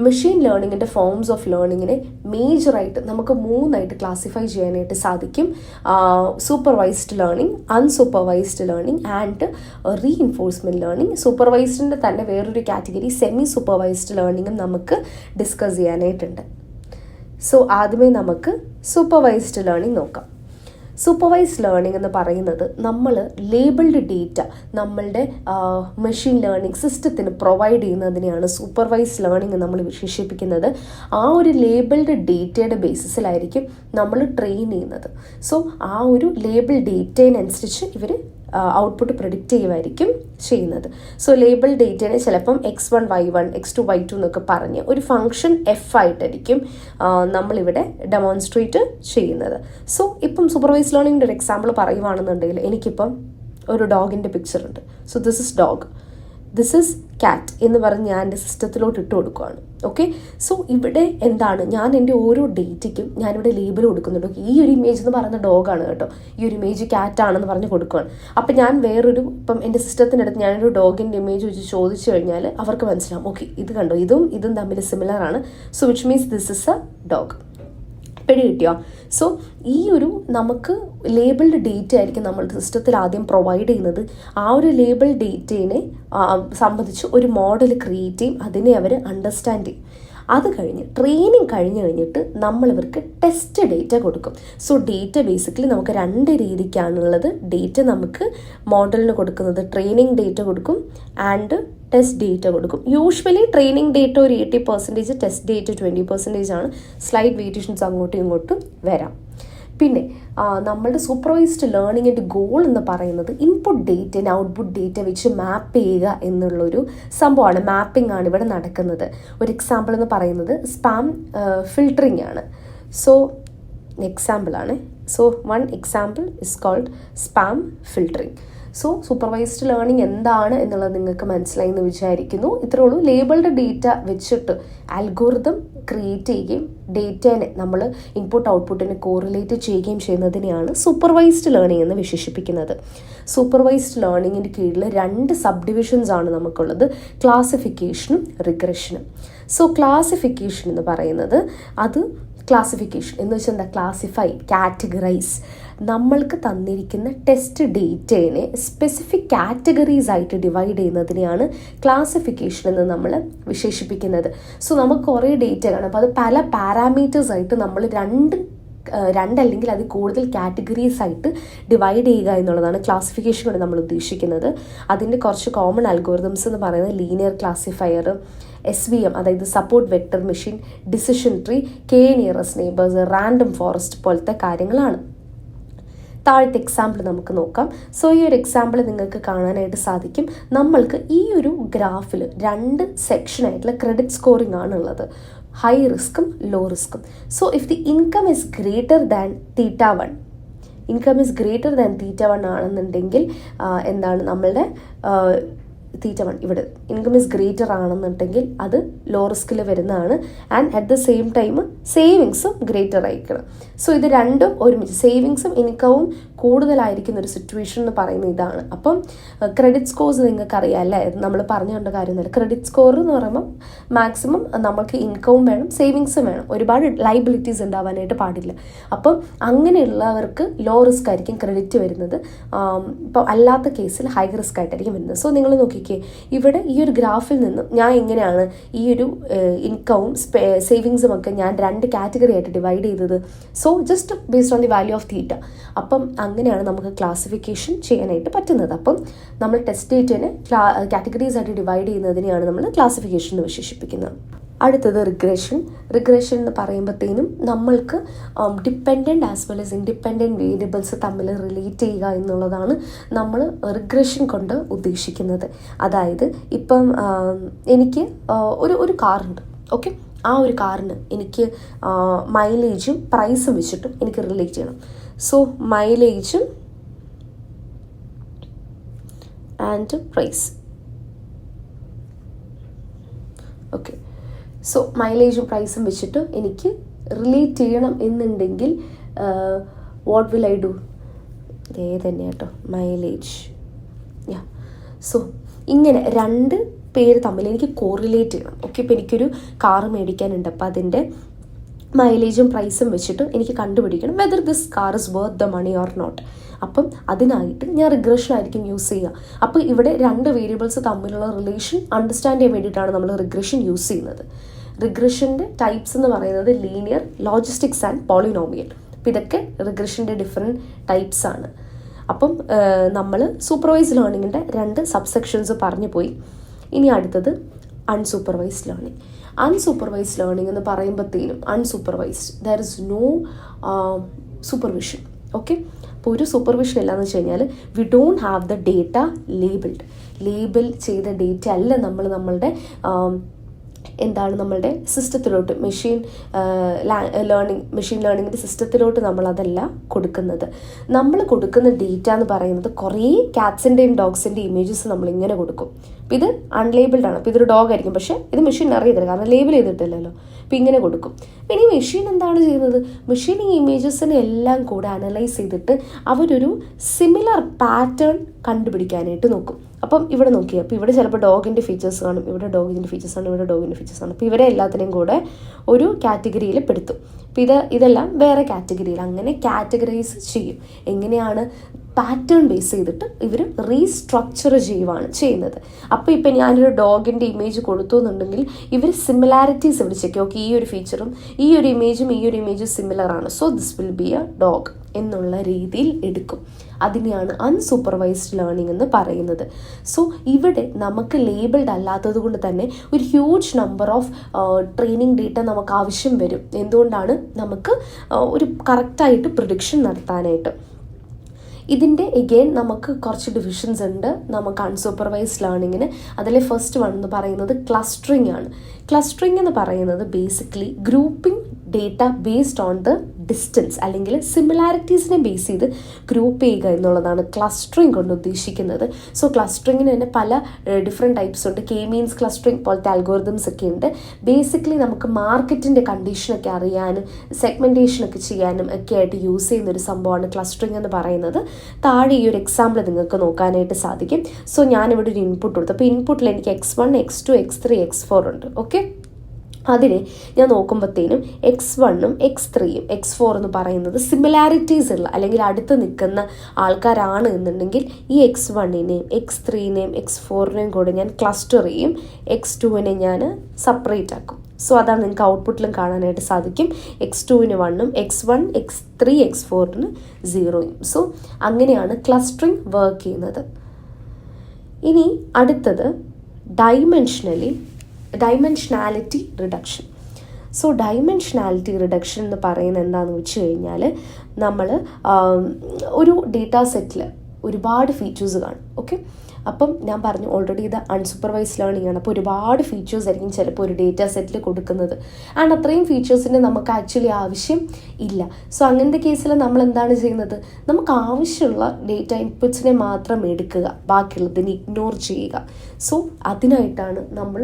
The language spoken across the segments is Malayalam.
മെഷീൻ ലേണിങ്ങിൻ്റെ ഫോംസ് ഓഫ് ലേണിങ്ങിനെ മേജറായിട്ട് നമുക്ക് 3ആയിട്ട് ക്ലാസിഫൈ ചെയ്യാനായിട്ട് സാധിക്കും. Supervised learning, unsupervised learning and reinforcement learning. സൂപ്പർവൈസ്ഡിൻ്റെ തന്നെ വേറൊരു കാറ്റഗറി സെമി സൂപ്പർവൈസ്ഡ് ലേണിംഗും നമുക്ക് ഡിസ്കസ് ചെയ്യാനായിട്ടുണ്ട്. സോ ആദ്യമേ നമുക്ക് സൂപ്പർവൈസ്ഡ് ലേണിംഗ് നോക്കാം. സൂപ്പർവൈസ്ഡ് ലേണിംഗ് എന്ന് പറയുന്നത് നമ്മൾ ലേബിൾഡ് ഡേറ്റ നമ്മളുടെ മെഷീൻ ലേണിംഗ് സിസ്റ്റത്തിന് പ്രൊവൈഡ് ചെയ്യുന്നതിനെയാണ് സൂപ്പർവൈസ്ഡ് ലേണിംഗ് നമ്മൾ വിശേഷിപ്പിക്കുന്നത്. ആ ഒരു ലേബിൾഡ് ഡേറ്റയുടെ ബേസിസിലായിരിക്കും നമ്മൾ ട്രെയിൻ ചെയ്യുന്നത്. സോ ആ ഒരു ലേബിൾ ഡേറ്റയിനനുസരിച്ച് ഇവർ ഔട്ട്പുട്ട് പ്രെഡിക്റ്റ് ചെയ്യുമായിരിക്കും ചെയ്യുന്നത്. സോ ലേബിൾ ഡേറ്റയെ ചിലപ്പം x1 y1 x2 y2 എന്നൊക്കെ പറഞ്ഞ് ഒരു ഫംഗ്ഷൻ എഫ് ആയിട്ടായിരിക്കും നമ്മളിവിടെ ഡെമോൺസ്ട്രേറ്റ് ചെയ്യുന്നത്. സോ ഇപ്പം സൂപ്പർവൈസ്ഡ് ലേണിംഗിൻ്റെ ഒരു എക്സാമ്പിൾ പറയുവാണെന്നുണ്ടെങ്കിൽ എനിക്കിപ്പം ഒരു ഡോഗിൻ്റെ പിക്ചർ ഉണ്ട്. So this is dog, this is cat എന്ന് പറഞ്ഞ് ഞാൻ എൻ്റെ സിസ്റ്റത്തിലോട്ട് ഇട്ട് കൊടുക്കുകയാണ്. ഓക്കെ, സോ ഇവിടെ എന്താണ്, ഞാൻ എൻ്റെ ഓരോ ഡേറ്റയ്ക്കും ഞാനിവിടെ ലേബിൾ കൊടുക്കുന്നുണ്ട്. ഈ ഒരു ഇമേജ് എന്ന് പറയുന്ന ഡോഗാണ് കേട്ടോ, ഈ ഒരു ഇമേജ് ക്യാറ്റ് ആണെന്ന് പറഞ്ഞ് കൊടുക്കുകയാണ്. അപ്പം ഞാൻ വേറൊരു ഇപ്പം എൻ്റെ സിസ്റ്റത്തിനടുത്ത് ഞാനൊരു ഡോഗിൻ്റെ ഇമേജ് വെച്ച് ചോദിച്ചു കഴിഞ്ഞാൽ അവർക്ക് മനസ്സിലാവും, ഓക്കെ ഇത് കണ്ടോ, ഇതും തമ്മിൽ സിമിലർ ആണ്. So which means this is A dog. പിടി കിട്ടിയോ? സോ ഈ ഒരു നമുക്ക് ലേബിൾഡ് ഡേറ്റ ആയിരിക്കും നമ്മൾ സിസ്റ്റത്തിൽ ആദ്യം പ്രൊവൈഡ് ചെയ്യുന്നത്. ആ ഒരു ലേബിൾ ഡേറ്റയെ സംബന്ധിച്ച് ഒരു മോഡൽ ക്രിയേറ്റ് ചെയ്യും, അതിനെ അവർ അണ്ടർസ്റ്റാൻഡ് ചെയ്യും. അത് കഴിഞ്ഞ് ട്രെയിനിങ് കഴിഞ്ഞിട്ട് നമ്മളിവർക്ക് ടെസ്റ്റ് ഡേറ്റ കൊടുക്കും. സോ ഡേറ്റ ബേസിക്കലി നമുക്ക് 2 രീതിക്കാണുള്ളത്. ഡേറ്റ നമുക്ക് മോഡലിന് കൊടുക്കുന്നത് ട്രെയിനിങ് ഡേറ്റ കൊടുക്കും ആൻഡ് ടെസ്റ്റ് ഡേറ്റ കൊടുക്കും. യൂഷ്വലി ട്രെയിനിങ് ഡേറ്റ ഒരു 80%, ടെസ്റ്റ് ഡേറ്റ 20% ആണ്. സ്ലൈഡ് വേരിയേഷൻസ് അങ്ങോട്ടും ഇങ്ങോട്ടും വരാം. പിന്നെ നമ്മളുടെ സൂപ്പർവൈസ്ഡ് ലേണിങ്ങിൻ്റെ ഗോൾ എന്ന് പറയുന്നത് ഇൻപുട്ട് ഡേറ്റനെ ഔട്ട്പുട്ട് ഡേറ്റ വെച്ച് മാപ്പ് ചെയ്യുക എന്നുള്ളൊരു സംഭവമാണ്. മാപ്പിംഗ് ആണ് ഇവിടെ നടക്കുന്നത്. ഒരു എക്സാമ്പിൾ എന്ന് പറയുന്നത് സ്പാം ഫിൽട്ടറിങ് ആണ്. സോ എക്സാമ്പിളാണ്. So one example is called spam filtering. So supervised learning എന്താണ് എന്നുള്ളത് നിങ്ങൾക്ക് മനസ്സിലായി എന്ന് വിചാരിക്കുന്നു. ഇത്രേ ഉള്ളൂ. ലേബിൾഡ് ഡേറ്റ വെച്ചിട്ട് അൽഗോറിതം ക്രിയേറ്റ് ചെയ്യുകയും ഡേറ്റനെ നമ്മൾ ഇൻപുട്ട് ഔട്ട്പുട്ടിനെ കോറിലേറ്റ് ചെയ്യുകയും ചെയ്യുന്നതിനെയാണ് സൂപ്പർവൈസ്ഡ് ലേണിംഗ് എന്ന് വിശേഷിപ്പിക്കുന്നത്. സൂപ്പർവൈസ്ഡ് ലേണിങ്ങിൻ്റെ കീഴിൽ 2 സബ് ഡിവിഷൻസ് ആണ് നമുക്കുള്ളത്, ക്ലാസിഫിക്കേഷനും റിഗ്രഷനും. സോ ക്ലാസിഫിക്കേഷൻ എന്ന് പറയുന്നത് അത് ക്ലാസിഫിക്കേഷൻ എന്ന് വെച്ചാൽ എന്താ, ക്ലാസിഫൈ, കാറ്റഗറൈസ്. നമ്മൾക്ക് തന്നിരിക്കുന്ന ടെസ്റ്റ് ഡേറ്റയെ സ്പെസിഫിക് കാറ്റഗറീസ് ആയിട്ട് ഡിവൈഡ് ചെയ്യുന്നതിനെയാണ് ക്ലാസിഫിക്കേഷൻ എന്ന് നമ്മൾ വിശേഷിപ്പിക്കുന്നത്. സോ നമുക്ക് കുറേ ഡേറ്റ കാണും. അപ്പോൾ അത് പല പാരാമീറ്റേഴ്സ് ആയിട്ട് നമ്മൾ രണ്ടല്ലെങ്കിൽ അത് കൂടുതൽ കാറ്റഗറീസ് ആയിട്ട് ഡിവൈഡ് ചെയ്യുക എന്നുള്ളതാണ് ക്ലാസിഫിക്കേഷൻ കൊണ്ട് നമ്മൾ ഉദ്ദേശിക്കുന്നത്. അതിൻ്റെ കുറച്ച് കോമൺ അൽഗോറിതംസ് എന്ന് പറയുന്നത് ലീനിയർ ക്ലാസിഫയർ, SVM അതായത് support vector machine, decision tree, K nearest neighbours, random forest പോലത്തെ കാര്യങ്ങളാണ്. താഴത്തെ എക്സാമ്പിൾ നമുക്ക് നോക്കാം. സോ ഈ ഒരു എക്സാമ്പിൾ നിങ്ങൾക്ക് കാണാനായിട്ട് സാധിക്കും. നമ്മൾക്ക് ഈ ഒരു ഗ്രാഫിൽ 2 സെക്ഷനായിട്ടുള്ള ക്രെഡിറ്റ് സ്കോറിംഗ് ആണുള്ളത്, ഹൈ റിസ്ക്കും ലോ റിസ്ക്കും. So if the income is greater than θ1, income is greater than θ1 ആണെന്നുണ്ടെങ്കിൽ എന്താണ് നമ്മളുടെ θ1 ഇവിടെ ഇൻകം ഇസ് ഗ്രേറ്റർ ആണെന്നുണ്ടെങ്കിൽ അത് ലോ റിസ്കിൽ വരുന്നതാണ്. And at the same time സേവിങ്സും ഗ്രേറ്റർ ആയിരിക്കണം. സോ ഇത് രണ്ടും ഒരുമിച്ച് സേവിങ്സും ഇൻകവും കൂടുതലായിരിക്കുന്ന ഒരു സിറ്റുവേഷൻ എന്ന് പറയുന്നത് ഇതാണ്. അപ്പം ക്രെഡിറ്റ് സ്കോർസ് നിങ്ങൾക്കറിയാം അല്ലേ, നമ്മൾ പറഞ്ഞു കണ്ട കാര്യമൊന്നുമില്ല. ക്രെഡിറ്റ് സ്കോർ എന്ന് പറയുമ്പോൾ മാക്സിമം നമുക്ക് ഇൻകവും വേണം സേവിങ്സും വേണം, ഒരുപാട് ലൈബിലിറ്റീസ് ഉണ്ടാവാനായിട്ട് പാടില്ല. അപ്പം അങ്ങനെയുള്ളവർക്ക് ലോ റിസ്ക് ആയിരിക്കും ക്രെഡിറ്റ് വരുന്നത്. ഇപ്പം അല്ലാത്ത കേസിൽ ഹൈ റിസ്ക് ആയിട്ടായിരിക്കും വരുന്നത്. സോ നിങ്ങൾ നോക്കിക്കേ, ഇവിടെ ഈ ഒരു ഗ്രാഫിൽ നിന്നും ഞാൻ എങ്ങനെയാണ് ഈ ഒരു ഇൻകവും സേവിങ്സും ഒക്കെ ഞാൻ 2 കാറ്റഗറി ആയിട്ട് ഡിവൈഡ് ചെയ്തത്. So just based on the value of θ. അപ്പം അങ്ങനെയാണ് നമുക്ക് ക്ലാസിഫിക്കേഷൻ ചെയ്യാനായിട്ട് പറ്റുന്നത്. അപ്പം നമ്മൾ ടെസ്റ്റ് ഡേറ്റനെ കാറ്റഗറീസ് ആയിട്ട് ഡിവൈഡ് ചെയ്യുന്നതിനെയാണ് നമ്മൾ ക്ലാസിഫിക്കേഷൻ എന്ന് വിശേഷിപ്പിക്കുന്നത്. അടുത്തത് റിഗ്രഷൻ. റിഗ്രഷൻ എന്ന് പറയുമ്പോഴത്തേനും നമ്മൾക്ക് dependent as well as independent variables തമ്മിൽ റിലേറ്റ് ചെയ്യുക എന്നുള്ളതാണ് നമ്മൾ റിഗ്രഷൻ കൊണ്ട് ഉദ്ദേശിക്കുന്നത്. അതായത് ഇപ്പം എനിക്ക് ഒരു കാറുണ്ട്, ഓക്കെ, ആ ഒരു കാറിന് എനിക്ക് മൈലേജും പ്രൈസും വെച്ചിട്ട് എനിക്ക് റിലേറ്റ് ചെയ്യണം. സോ മൈലേജും ആൻഡ് പ്രൈസ്, ഓക്കെ. സോ മൈലേജും പ്രൈസും വെച്ചിട്ട് എനിക്ക് റിലേറ്റ് ചെയ്യണം എന്നുണ്ടെങ്കിൽ വാട്ട് വിൽ ഐ ഡു? ഇതേ തന്നെ കേട്ടോ, മൈലേജ്. സോ ഇങ്ങനെ 2 പേര് തമ്മിൽ എനിക്ക് കോറിലേറ്റ് ചെയ്യണം. ഓക്കെ, ഇപ്പോൾ എനിക്കൊരു കാറ് മേടിക്കാനുണ്ട്, അപ്പോൾ അതിൻ്റെ മൈലേജും പ്രൈസും വെച്ചിട്ട് എനിക്ക് കണ്ടുപിടിക്കണം whether this car is worth the money or not. അപ്പം അതിനായിട്ട് ഞാൻ റിഗ്രഷൻ ആയിരിക്കും യൂസ് ചെയ്യുക. അപ്പോൾ ഇവിടെ രണ്ട് വേരിയബിൾസ് തമ്മിലുള്ള റിലേഷൻ അണ്ടർസ്റ്റാൻഡ് ചെയ്യാൻ വേണ്ടിയിട്ടാണ് നമ്മൾ റിഗ്രഷൻ യൂസ് ചെയ്യുന്നത്. റിഗ്രഷൻ്റെ ടൈപ്സ് എന്ന് പറയുന്നത് ലീനിയർ, ലോജിസ്റ്റിക്സ് ആൻഡ് പോളിനോമിയൽ. അപ്പോൾ ഇതൊക്കെ റിഗ്രഷൻ്റെ ഡിഫറെൻറ്റ് ടൈപ്സ് ആണ്. അപ്പം നമ്മൾ സൂപ്പർവൈസ്ഡ് ലേണിങ്ങിൻ്റെ 2 സബ്സെക്ഷൻസ് പറഞ്ഞു പോയി. ഇനി അടുത്തത് അൺസൂപ്പർവൈസ്ഡ് ലേണിംഗ്. അൺസൂപ്പർവൈസ്ഡ് ലേണിംഗ് എന്ന് പറയുമ്പോഴത്തേനും unsupervised, there is no supervision. Okay, അപ്പോൾ ഒരു സൂപ്പർവിഷൻ ഇല്ലയെന്ന് വെച്ച് കഴിഞ്ഞാൽ we don't have the data label ചെയ്ത ഡേറ്റ അല്ല നമ്മളുടെ നമ്മളുടെ സിസ്റ്റത്തിലോട്ട് മെഷീൻ ലേണിങ്ങിൻ്റെ സിസ്റ്റത്തിലോട്ട് നമ്മളതല്ല കൊടുക്കുന്നത്. നമ്മൾ കൊടുക്കുന്ന ഡേറ്റ എന്ന് പറയുന്നത് കുറേ കാറ്റ്സിൻ്റെയും ഡോഗ്സിൻ്റെയും ഇമേജസ് നമ്മളിങ്ങനെ കൊടുക്കും. അപ്പോൾ ഇത് അൺലേബിൾഡ് ആണ്. അപ്പോൾ ഇതൊരു ഡോഗ് ആയിരിക്കും, പക്ഷേ ഇത് മെഷീൻ അറിയത്തില്ല, കാരണം ലേബിൾ ചെയ്തിട്ടില്ലല്ലോ. അപ്പോൾ ഇങ്ങനെ കൊടുക്കും. ഇനി മെഷീൻ എന്താണ് ചെയ്യുന്നത്? മെഷീൻ ഈ ഇമേജസിനെ എല്ലാം കൂടെ അനലൈസ് ചെയ്തിട്ട് അവരൊരു സിമിലർ പാറ്റേൺ കണ്ടുപിടിക്കാനായിട്ട് നോക്കും. അപ്പം ഇവിടെ നോക്കിയാൽ അപ്പോൾ ഇവിടെ ചിലപ്പോൾ ഡോഗിൻ്റെ ഫീച്ചേഴ്സ് കാണും, ഇവിടെ ഡോഗിൻ്റെ ഫീച്ചേഴ്സ് ആണ്, ഇവിടെ ഡോഗിൻ്റെ ഫീച്ചേഴ്സ് ആണ്. അപ്പോൾ ഇവരെ എല്ലാത്തിനെയും കൂടെ ഒരു കാറ്റഗറിയിൽ പെടുത്തും. അപ്പോൾ ഇതെല്ലാം വേറെ കാറ്റഗറിയിൽ അങ്ങനെ കാറ്റഗറൈസ് ചെയ്യും. എങ്ങനെയാണ്? പാറ്റേൺ ബേസ് ചെയ്തിട്ട് ഇവർ റീസ്ട്രക്ചർ ചെയ്യുന്നത്. അപ്പോൾ ഇപ്പം ഞാനൊരു ഡോഗിൻ്റെ ഇമേജ് കൊടുത്തു എന്നുണ്ടെങ്കിൽ ഇവർ സിമിലാരിറ്റീസ് ഇവിടെ ചെക്ക്. ഓക്കെ, ഈ ഒരു ഫീച്ചറും ഈ ഒരു ഇമേജും സിമിലർ ആണ്, so this will be A dog എന്നുള്ള രീതിയിൽ എടുക്കും. അതിനെയാണ് അൺസൂപ്പർവൈസ്ഡ് ലേണിംഗ് എന്ന് പറയുന്നത്. സോ ഇവിടെ നമുക്ക് ലേബിൾഡ് അല്ലാത്തത് കൊണ്ട് തന്നെ ഒരു huge number of training data നമുക്ക് ആവശ്യം വരും. എന്തുകൊണ്ടാണ്? നമുക്ക് ഒരു കറക്റ്റായിട്ട് പ്രിഡിക്ഷൻ നടത്താനായിട്ട്. ഇതിൻ്റെ എഗെയിൻ നമുക്ക് കുറച്ച് ഡിവിഷൻസ് ഉണ്ട് നമുക്ക് അൺസൂപ്പർവൈസ്ഡ് ലേണിങ്ങിന്. അതിലെ ഫസ്റ്റ് വൺ എന്ന് പറയുന്നത് ക്ലസ്റ്ററിങ് ആണ്. ക്ലസ്റ്ററിങ് എന്ന് പറയുന്നത് basically grouping data based on the distance അല്ലെങ്കിൽ സിമിലാരിറ്റീസിനെ ബേസ് ചെയ്ത് ഗ്രൂപ്പ് ചെയ്യുക എന്നുള്ളതാണ് ക്ലസ്റ്ററിങ് കൊണ്ട് ഉദ്ദേശിക്കുന്നത്. സോ ക്ലസ്റ്ററിങ്ങിന് തന്നെ പല ഡിഫറെൻറ്റ് ടൈപ്സ് ഉണ്ട്. കെ മീൻസ് ക്ലസ്റ്ററിങ് പോലത്തെ അൽഗോറിതംസ് ഒക്കെ ഉണ്ട്. ബേസിക്കലി നമുക്ക് മാർക്കറ്റിൻ്റെ കണ്ടീഷനൊക്കെ അറിയാനും സെഗ്മെൻറ്റേഷനൊക്കെ ചെയ്യാനും ഒക്കെ ആയിട്ട് യൂസ് ചെയ്യുന്ന ഒരു സംഭവമാണ് ക്ലസ്റ്ററിങ് എന്ന് പറയുന്നത്. താഴെ ഈ ഒരു എക്സാമ്പിൾ നിങ്ങൾക്ക് നോക്കാനായിട്ട് സാധിക്കും. സോ ഞാനിവിടെ ഒരു ഇൻപുട്ട് കൊടുത്തു. അപ്പോൾ ഇൻപുട്ടിൽ എനിക്ക് X1, X2, X3, X4 ഉണ്ട്. ഓക്കെ, അതിനെ ഞാൻ നോക്കുമ്പോഴത്തേനും X1ഉം X3യും X4 എന്ന് പറയുന്നത് സിമിലാരിറ്റീസ് ഉള്ള അല്ലെങ്കിൽ അടുത്ത് നിൽക്കുന്ന ആൾക്കാരാണ് എന്നുണ്ടെങ്കിൽ ഈ X1നെയും X3നെയും X4നെയും കൂടെ ഞാൻ ക്ലസ്റ്റർ ചെയ്യും, X2നെ ഞാൻ സെപ്പറേറ്റ് ആക്കും. സോ അതാണ് നിങ്ങൾക്ക് ഔട്ട്പുട്ടിലും കാണാനായിട്ട് സാധിക്കും. X2ന് 1ഉം X1, X3, X4ന് 0യും. സോ അങ്ങനെയാണ് ക്ലസ്റ്ററിങ് വർക്ക് ചെയ്യുന്നത്. ഇനി അടുത്തത് ഡൈമെൻഷനാലിറ്റി റിഡക്ഷൻ. സോ ഡൈമെൻഷനാലിറ്റി റിഡക്ഷൻ എന്ന് പറയുന്നത് എന്താണെന്ന് വെച്ച് കഴിഞ്ഞാൽ നമ്മൾ ഒരു ഡേറ്റാ സെറ്റിൽ ഒരുപാട് ഫീച്ചേഴ്സ് കാണും. ഓക്കെ, അപ്പം ഞാൻ പറഞ്ഞു ഓൾറെഡി ഇത് അൺസൂപ്പർവൈസ്ഡ് ലേണിംഗ് ആണ്. അപ്പോൾ ഒരുപാട് ഫീച്ചേഴ്സ് ആയിരിക്കും ചിലപ്പോൾ ഒരു ഡേറ്റാ സെറ്റിൽ കൊടുക്കുന്നത്. ആൻഡ് അത്രയും ഫീച്ചേഴ്സിന് നമുക്ക് ആക്ച്വലി ആവശ്യം ഇല്ല. സോ അങ്ങനത്തെ കേസിൽ നമ്മൾ എന്താണ് ചെയ്യുന്നത്? നമുക്ക് ആവശ്യമുള്ള ഡേറ്റ ഇൻപുട്സിനെ മാത്രം എടുക്കുക, ബാക്കിയുള്ളതിനെ ഇഗ്നോർ ചെയ്യുക. സോ അതിനായിട്ടാണ് നമ്മൾ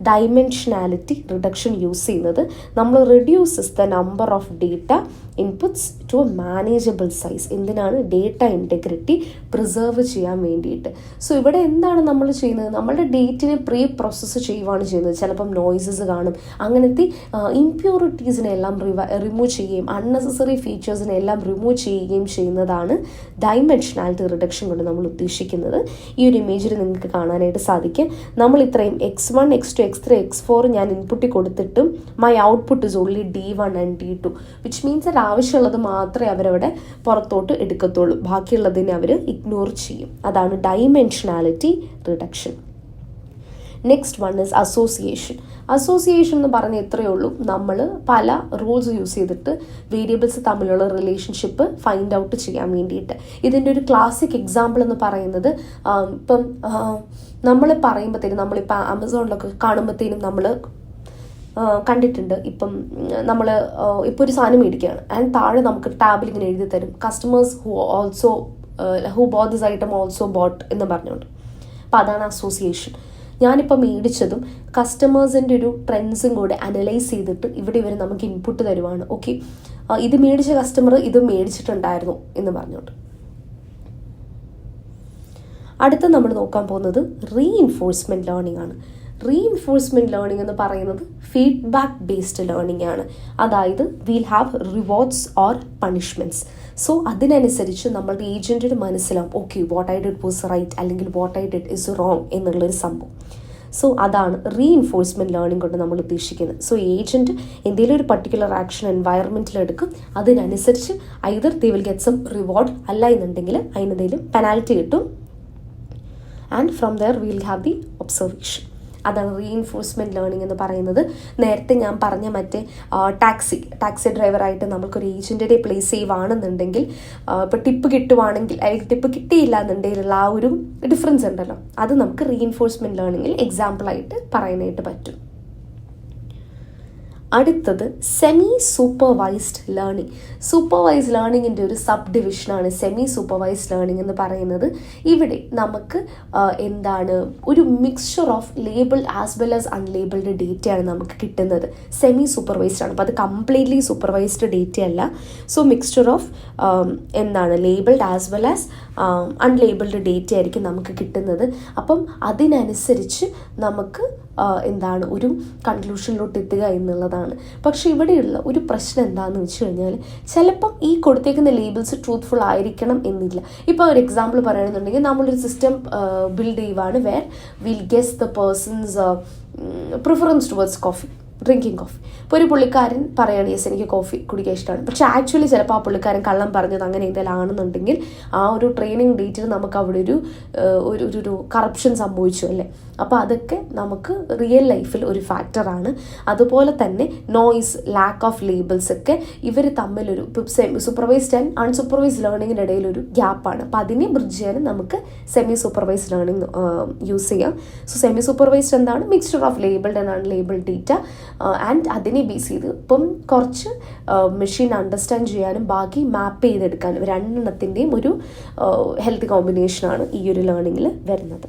ഡൈമെൻഷനാലിറ്റി റിഡക്ഷൻ യൂസ് ചെയ്യുന്നത്. നമ്മൾ reduces the number of data inputs to a manageable size. എന്തിനാണ്? ഡേറ്റ ഇൻറ്റഗ്രിറ്റി പ്രിസർവ് ചെയ്യാൻ വേണ്ടിയിട്ട്. സോ ഇവിടെ എന്താണ് നമ്മൾ ചെയ്യുന്നത്? നമ്മളുടെ ഡേറ്റിനെ പ്രീ പ്രോസസ്സ് ചെയ്യുകയാണ് ചെയ്യുന്നത്. ചിലപ്പം നോയ്സസ് കാണും, അങ്ങനത്തെ ഇംപ്യൂരിറ്റീസിനെ എല്ലാം റിമൂവ് ചെയ്യുകയും അൺനെസസറി ഫീച്ചേഴ്സിനെ എല്ലാം റിമൂവ് ചെയ്യുകയും ചെയ്യുന്നതാണ് ഡൈമെൻഷനാലിറ്റി റിഡക്ഷൻ കൊണ്ട് നമ്മൾ ഉദ്ദേശിക്കുന്നത്. ഈ ഒരു ഇമേജിൽ നിങ്ങൾക്ക് കാണാനായിട്ട് സാധിക്കും. നമ്മൾ ഇത്രയും X1, X2, X3, X4 ഞാൻ ഇൻപുട്ടിൽ കൊടുത്തിട്ടും my output is only D1 and D2, which means അത് ആവശ്യമുള്ളത് മാത്രമേ അവരവിടെ പുറത്തോട്ട് എടുക്കത്തുള്ളൂ, ബാക്കിയുള്ളതിനെ അവർ ഇഗ്നോർ ചെയ്യും. അതാണ് dimensionality reduction. Next one is association എന്ന് പറഞ്ഞാൽ ഇത്രയേ ഉള്ളൂ. നമ്മൾ പല റൂൾസ് യൂസ് ചെയ്തിട്ട് വേരിയബിൾസ് തമ്മിലുള്ള റിലേഷൻഷിപ്പ് ഫൈൻഡ് ഔട്ട് ചെയ്യാൻ വേണ്ടിയിട്ട്. ഇതിൻ്റെ ഒരു ക്ലാസിക് എക്സാമ്പിൾ എന്ന് പറയുന്നത് ഇപ്പം നമ്മൾ പറയുമ്പോഴത്തേനും നമ്മളിപ്പോൾ ആമസോണിലൊക്കെ കാണുമ്പോഴത്തേനും നമ്മൾ കണ്ടിട്ടുണ്ട്. ഇപ്പം നമ്മൾ ഇപ്പോൾ ഒരു സാധനം മേടിക്കുകയാണ് ആൻഡ് താഴെ നമുക്ക് ടാബിൽ ഇങ്ങനെ എഴുതി തരും customers who boat this item also boat എന്ന് പറഞ്ഞുകൊണ്ട്. അപ്പോൾ അതാണ് അസോസിയേഷൻ. ഞാനിപ്പോൾ മേടിച്ചതും കസ്റ്റമേഴ്സിൻ്റെ ഒരു ട്രെൻഡ്സും കൂടെ അനലൈസ് ചെയ്തിട്ട് ഇവിടെ ഇവർ നമുക്ക് ഇൻപുട്ട് തരുവാണ്. ഓക്കെ, ഇത് മേടിച്ച കസ്റ്റമർ ഇത് മേടിച്ചിട്ടുണ്ടായിരുന്നു എന്ന് പറഞ്ഞുകൊണ്ട്. അടുത്ത നമ്മൾ നോക്കാൻ പോകുന്നത് റീഇൻഫോഴ്സ്മെൻറ്റ് ലേണിംഗ് ആണ്. റീഇൻഫോഴ്സ്മെൻറ്റ് ലേണിംഗ് എന്ന് പറയുന്നത് ഫീഡ്ബാക്ക് ബേസ്ഡ് ലേണിംഗ് ആണ്. അതായത് will have rewards or punishments. So അതിനനുസരിച്ച് നമ്മളുടെ ഏജൻറ്റിന് മനസ്സിലാവും okay what I did was right അല്ലെങ്കിൽ what I did is wrong എന്നുള്ളൊരു സംഭവം. സോ അതാണ് റീഇൻഫോഴ്സ്മെൻറ്റ് ലേണിംഗ് കൊണ്ട് നമ്മൾ ഉദ്ദേശിക്കുന്നത്. സോ ഏജൻറ്റ് എന്തെങ്കിലും ഒരു പർട്ടിക്കുലർ ആക്ഷൻ എൻവയറമെൻറ്റിൽ എടുക്കും, അതിനനുസരിച്ച് either they will get some reward, അല്ല എന്നുണ്ടെങ്കിൽ അതിനെന്തെങ്കിലും പെനാൽറ്റി കിട്ടും. And from there will have the observation. അതാണ് റീഇൻഫോഴ്സ്മെൻറ്റ് ലേണിംഗ് എന്ന് പറയുന്നത്. നേരത്തെ ഞാൻ പറഞ്ഞ മറ്റേ ടാക്സി ഡ്രൈവറായിട്ട് നമുക്കൊരു ഏജൻറ്റിനെ പ്ലേസ് ചെയ്യുവാണെന്നുണ്ടെങ്കിൽ ഇപ്പോൾ ടിപ്പ് കിട്ടുവാണെങ്കിൽ അല്ലെങ്കിൽ ടിപ്പ് കിട്ടിയില്ല എന്നുണ്ടെങ്കിലുള്ള ആ ഒരു ഡിഫറൻസ് ഉണ്ടല്ലോ, അത് നമുക്ക് റീഇൻഫോഴ്സ്മെൻറ്റ് ലേണിങ്ങിൽ എക്സാമ്പിളായിട്ട് പറയാനായിട്ട് പറ്റും. അടുത്തത് സെമി സൂപ്പർവൈസ്ഡ് ലേണിംഗ്. സൂപ്പർവൈസ്ഡ് ലേണിങ്ങിൻ്റെ ഒരു സബ് ഡിവിഷനാണ് സെമി സൂപ്പർവൈസ്ഡ് ലേണിംഗ് എന്ന് പറയുന്നത്. ഇവിടെ നമുക്ക് എന്താണ് ഒരു mixture of labelled as well as unlabelled ഡേറ്റയാണ് നമുക്ക് കിട്ടുന്നത്. സെമി സൂപ്പർവൈസ്ഡ് ആണ്, അപ്പോൾ അത് കംപ്ലീറ്റ്ലി സൂപ്പർവൈസ്ഡ് ഡേറ്റ അല്ല. സോ മിക്സ്ചർ ഓഫ് എന്താണ് labelled as well as unlabelled data ആയിരിക്കും നമുക്ക് കിട്ടുന്നത്. അപ്പം അതിനനുസരിച്ച് നമുക്ക് എന്താണ് ഒരു കൺക്ലൂഷനിലോട്ട് എത്തുക എന്നുള്ളതാണ്. പക്ഷെ ഇവിടെയുള്ള ഒരു പ്രശ്നം എന്താണെന്ന് വെച്ച് കഴിഞ്ഞാൽ ചിലപ്പം ഈ കൊടുത്തേക്കുന്ന ലേബിൾസ് ട്രൂത്ത്ഫുൾ ആയിരിക്കണം എന്നില്ല. ഇപ്പോൾ ഒരു എക്സാമ്പിൾ പറയുകയാണെന്നുണ്ടെങ്കിൽ നമ്മളൊരു സിസ്റ്റം ബിൽഡ് ചെയ്യുവാണ് where will guess the person's preference towards coffee, drinking coffee. ഇപ്പോൾ ഒരു പുള്ളിക്കാരൻ പറയുകയാണ് യെസ് എനിക്ക് കോഫി കുടിക്കാൻ ഇഷ്ടമാണ്, പക്ഷേ ആക്ച്വലി ചിലപ്പോൾ ആ പുള്ളിക്കാരൻ കള്ളം പറഞ്ഞത് അങ്ങനെ എന്തെങ്കിലും ആണെന്നുണ്ടെങ്കിൽ ആ ഒരു ട്രെയിനിങ് ഡേറ്റിൽ നമുക്ക് അവിടെ ഒരു കറപ്ഷൻ സംഭവിച്ചു അല്ലേ. അപ്പോൾ അതൊക്കെ നമുക്ക് റിയൽ ലൈഫിൽ ഒരു ഫാക്ടറാണ്. അതുപോലെ തന്നെ നോയ്സ്, ലാക്ക് ഓഫ് ലേബിൾസ് ഒക്കെ ഇവർ തമ്മിലൊരു സൂപ്പർവൈസ്ഡ് ആൻഡ് അൺസൂപ്പർവൈസ്ഡ് ലേണിങ്ങിൻ്റെ ഇടയിലൊരു ഗ്യാപ്പാണ്. അപ്പോൾ അതിനെ ബ്രിഡ്ജ് ചെയ്യാൻ നമുക്ക് സെമി സൂപ്പർവൈസ്ഡ് ലേണിംഗ് യൂസ് ചെയ്യാം. സോ സെമി സൂപ്പർവൈസ്ഡ് എന്താണ്? Mixture of labelled and unlabelled data and അതിനെ ബേസ് ചെയ്ത് ഇപ്പം കുറച്ച് മെഷീൻ അണ്ടർസ്റ്റാൻഡ് ചെയ്യാനും ബാക്കി മാപ്പ് ചെയ്തെടുക്കാനും രണ്ടെണ്ണത്തിൻ്റെയും ഒരു ഹെൽത്തി കോമ്പിനേഷനാണ് ഈ ഒരു ലേണിങ്ങിൽ വരുന്നത്.